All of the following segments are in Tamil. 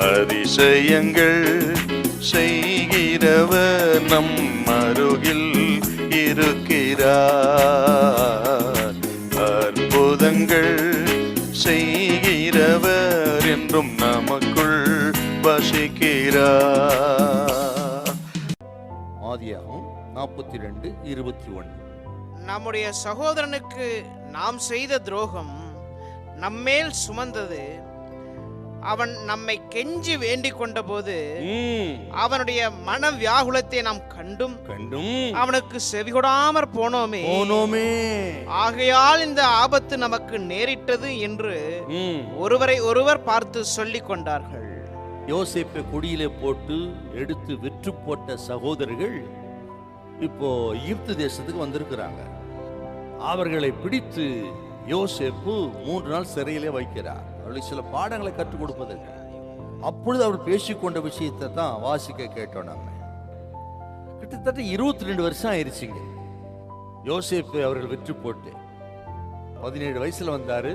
அதிசயங்கள் செய்கிறவர் நம் அருகில் இருக்கிறார். அற்புதங்கள் செய்கிறவர் என்றும் நமக்குள் வசிக்கிறார். ஆதியாகமம் 42:21. நம்முடைய சகோதரனுக்கு நாம் செய்த துரோகம் நம்மேல் சுமந்தது. அவன் நம்மை கெஞ்சி வேண்டிக் கொண்ட போது அவனுடைய மன வியாகுலத்தை நாம் கண்டும் அவனுக்கு செவிகொடாமற் போனோமே. ஆகையால் இந்த ஆபத்து நமக்கு நேரிட்டது என்று ஒருவரை ஒருவர் பார்த்து சொல்லிக் கொண்டார்கள். யோசேப்பை குடியிலே போட்டு எடுத்து விற்று போட்ட சகோதரர்கள் இப்போ எகிப்து தேசத்துக்கு வந்திருக்கிறாங்க. அவர்களை பிடித்து யோசேப்பு 3 நாள் சிறையிலே வைக்கிறார். அவர்களுக்கு சில பாடங்களை கற்றுக் கொடுப்பதற்கு. அப்பொழுது அவர் பேசிக்கொண்ட விஷயத்தை தான் வாசிக்க கேட்டோம். நம்ம கிட்டத்தட்ட 22 வருஷம் ஆயிடுச்சுங்க யோசேப்பு அவர்கள் விற்று போட்டு. 17 வயசுல வந்தாரு.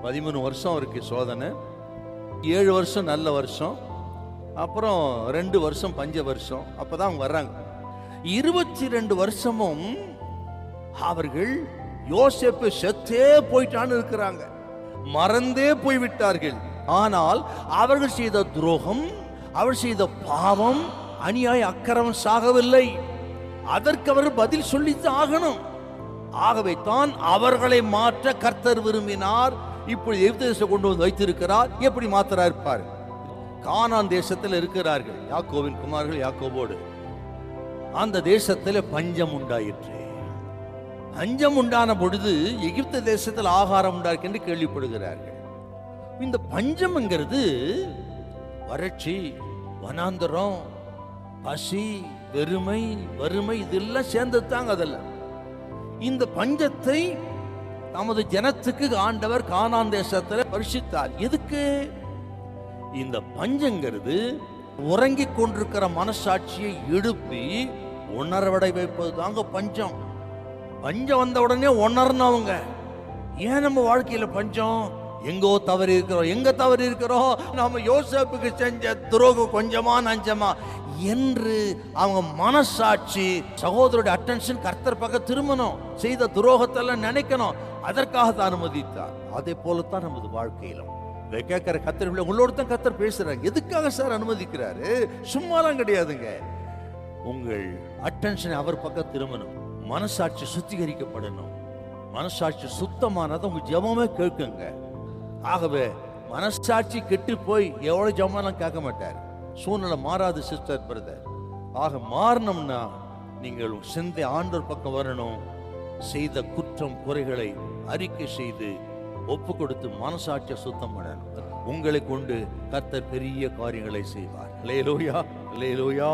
13 வருஷம் அவருக்கு சோதனை, 7 வருஷம் நல்ல வருஷம், அப்புறம் 2 வருஷம் பஞ்ச வருஷம். அப்பதான் அவங்க வர்றாங்க. 22 வருஷமும் அவர்கள் யோசேப்பு செத்தே போயிட்டான்னு இருக்கிறாங்க, மறந்தே போய்விட்டார்கள். ஆனால் அவர்கள் செய்த துரோகம், அவர் செய்த பாவம், அநியாய அக்கிரமம் சாகவில்லை. அதற்கு அவர் பதில் சொல்லித்தான் ஆகணும். ஆகவே தான் அவர்களை மாற்ற கர்த்தர் விரும்பினார். இப்படி எகிப்து தேசம் கொண்டு வந்து வைத்திருக்கிறார். எப்படி மாத்திரா இருப்பார்? கானான் தேசத்தில் இருக்கிறார்கள் யாக்கோவின் குமார்கள். யாக்கோபோடு அந்த தேசத்தில் பஞ்சம் உண்டாயிற்று. பஞ்சம் உண்டான பொழுது எகிப்து தேசத்தில் ஆகாரம் உண்டாயிருக்கு என்று கேள்விப்படுகிறார்கள். இந்த பஞ்சம்ங்கிறது வறட்சி, வனாந்தரம், பசி, வெறுமை, வறுமை இதெல்லாம் சேர்ந்தது தாங்க. அதெல்லாம் இந்த பஞ்சத்தை நமது ஜனத்துக்கு ஆண்டவர் கானான் தேசத்தில் பரிசித்தார். எதுக்கு? இந்த பஞ்சங்கிறது உறங்கிக் கொண்டிருக்கிற மனசாட்சியை எழுப்பி உணர்வடை வைப்பது தாங்க பஞ்சம். பஞ்சம் வந்த உடனே உணர்னவங்க. ஏன் நம்ம வாழ்க்கையில பஞ்சம்? எங்கோ தவறு இருக்கிறோம். எங்க தவறு இருக்கிறோம்? நாம யோசேப்புக்கு செஞ்ச துரோகம் கொஞ்சமா நஞ்சமா என்று அவங்க மனசாட்சி, சகோதரருடைய அட்டென்ஷன் கர்த்தர் பக்கம் திரும்பணும். செய்த துரோகத்தெல்லாம் நினைக்கணும். அதற்காக தான் அனுமதித்தார். அதே போலத்தான் நமது வாழ்க்கையிலும் இதை கேட்கிற கர்த்தர் உங்களோட தான் கர்த்தர் பேசுறாங்க. எதுக்காக சார் அனுமதிக்கிறாரு? சும்மாலாம் கிடையாதுங்க. உங்கள் அட்டென்ஷன் அவர் பக்கம் திரும்பணும். மனசாட்சி சுத்திகரிக்கப்படணும். மனசாட்சி சுத்தமானதை உங்க ஜெபமே கேட்குங்க. ஆகவே மனசாட்சி கெட்டு போய் எவ்வளவு ஜெபமெல்லாம் கேட்க மாட்டார். சூழ்நிலை மாறாது சிஸ்டர், பிரதர். ஆக மாறணும்னா நீங்கள் சிந்தை ஆண்டவர் பக்கம் வரணும். செய்த குற்றம் குறைகளை அறிக்கை செய்து ஒப்பு கொடுத்து மனசாட்சியை சுத்தம் பண்ணணும். உங்களை கொண்டு கர்த்தர் பெரிய காரியங்களை செய்வார். அல்லேலூயா, அல்லேலூயா.